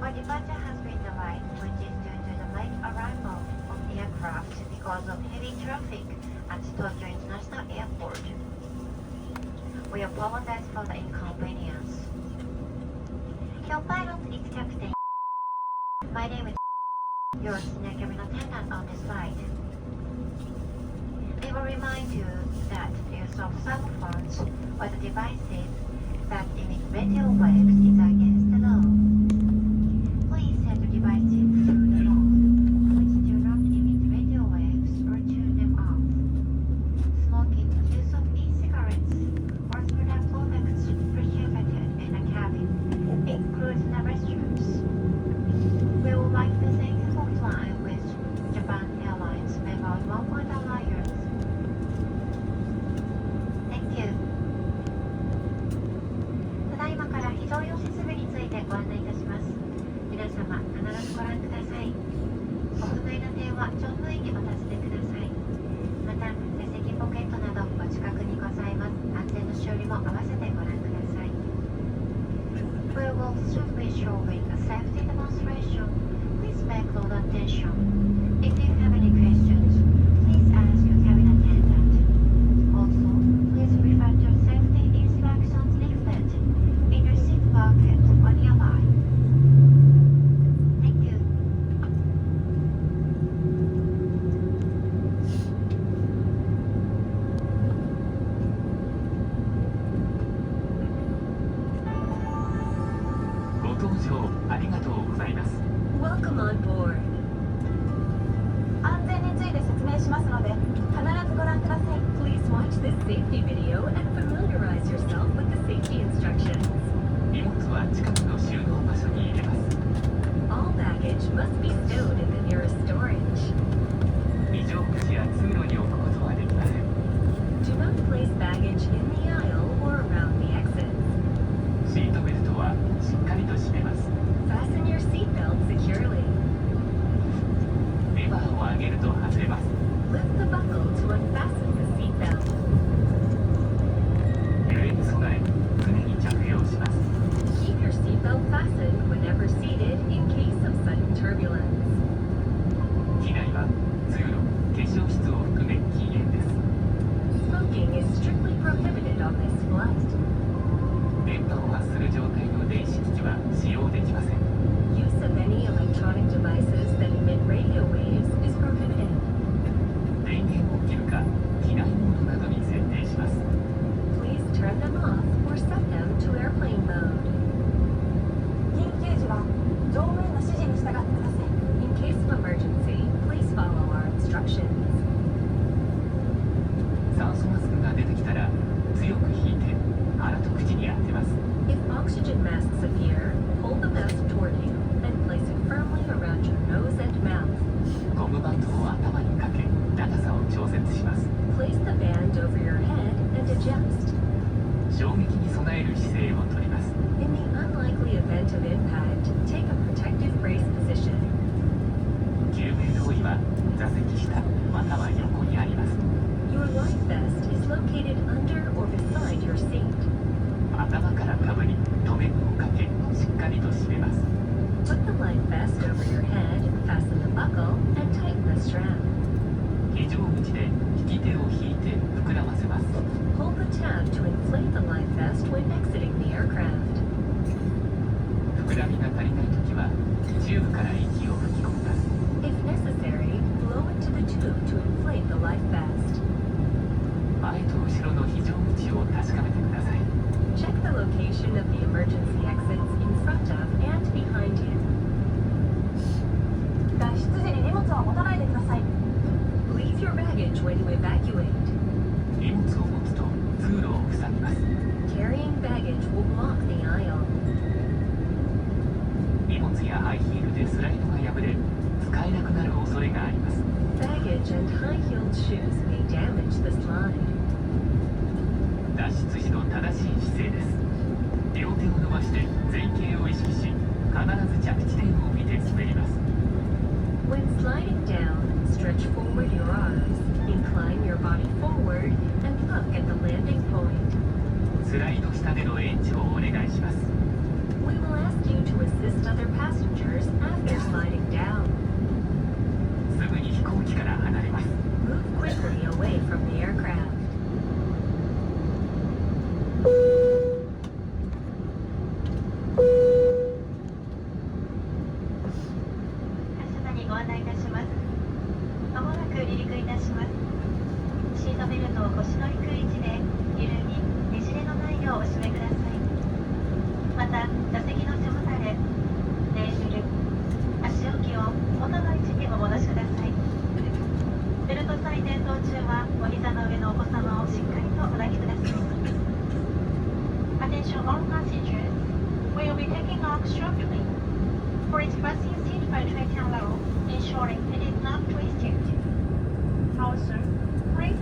Our departure has been delayed, which is due to the late arrival of aircraft because of heavy traffic at Tokyo International Airport. We apologize for the inconvenience. Your pilot is Captain. My name is your senior cabin attendant on this flight. We will remind you that the use of cell phones or the devices that emit radio waves is against the law. Please set your devices to the mode which do not emit radio waves or turn them off. Smoking, use of e-cigarettes, or similar products prohibited in a cabin, including the restrooms. We would like to thank you for flying with Japan Airlines member Worldwide Alliance. Thank you. ただいまから非常用設備についてご案内いたします。皆様、必ずご覧ください。ご不明な点は乗務員にお尋ねください。また、座席ポケットなどお近くにございます安全の修理も合わせてご覧ください。We will soon be showing a safety demonstration. Please pay close attention. If you have any questions, please ask your cabin attendant. Also, please refer to your safety instructions leaflet in your seat pocket when you arrive. Thank you. ご搭乗ありがとうございます。Welcome on board. 安全について説明しますので必ずご覧ください。 Please watch this safety video and familiarize yourself with the safety instructions. 荷物は近くの収納場所に入れます。 All baggage must be stowed in the nearest storage. 異常口や通路に置くことはできません。 Do not place baggage in the aisle or around the exits. シートベルトはしっかりと締めます。 Fasten your seatbelt securely. レバーを上げると外れます。 Lift the buckle to unfasten the seatbelt. 揺れに備え、常に着用します。 Keep your seatbelt fastened whenever seated in case of sudden turbulence. 機内は通路、化粧室を含め禁煙です。 Smoking is strictly prohibited on this flight. 電波を発する状態の電子機器は使用できません。 Use of any electronic devices that emit radio waves is prohibited. 電源を切るか、機内モードなどに設定します。 Please turn them off or set them to airplane mode. 緊急時は乗務員の指示に従ってください。 In case of emergency, please follow our instructions. 酸素マスクが出てきたら、強く引いて鼻と口に当てます。 If oxygen masks appear, hold the mask toward you and place it firmly around your nose and mouth. ゴムバンドを頭にかけ、長さを調節します。 Place the band over your head and adjust. 衝撃に備える姿勢をとります。 In the unlikely event of impact, take a protective brace position. 救命胴衣は座席下または横にあります。 Your life vest is located under or beside your seat. 頭からかぶり、留め具をかけ、しっかりと締めます。 Put the life vest over your head, fasten the buckle, and tighten the strap. 非常口で引き手を引いて膨らませます。 Hold the tab to inflate the life vest when exiting the aircraft. 膨らみが足りないときは、チューブから息を吹き込みます。 If necessary, blow into the tube to inflate the life vest. 前と後ろの非常口を確かめてください。 Check the location of the emergency exits in front of and behind you. 脱出時に荷物は持たないでください。 Leave your baggage when you evacuate. 荷物を持つと通路を塞ぎます。 Carrying baggage will block the aisle. 荷物やハイヒールでスライドが破れ、使えなくなる恐れがあります。 Baggage and high-heeled shoes may damage the slide. 脱出時の正しい姿勢です。両手を伸ばして前傾を意識し、必ず着地点を見て滑ります。 When sliding down, stretch forward your arms, incline your body forward, and look at the landing point. スライド下での援助をお願いします。 We will ask you to assist other passengers 案内いたします。まもなく離陸いたします。シートベルトを腰の低い位置で揺るぎねじれのないようお締めください。また座席の背もたれ、ネーブル、足置きを元の位置にお戻しください。ベルト再転動中はお膝の上のお子様をしっかりとお抱きください。Attention all passengers, we will be taking off shortly. Please fasten your seatbelt tight and low, ensuring it is not twisted. Also, please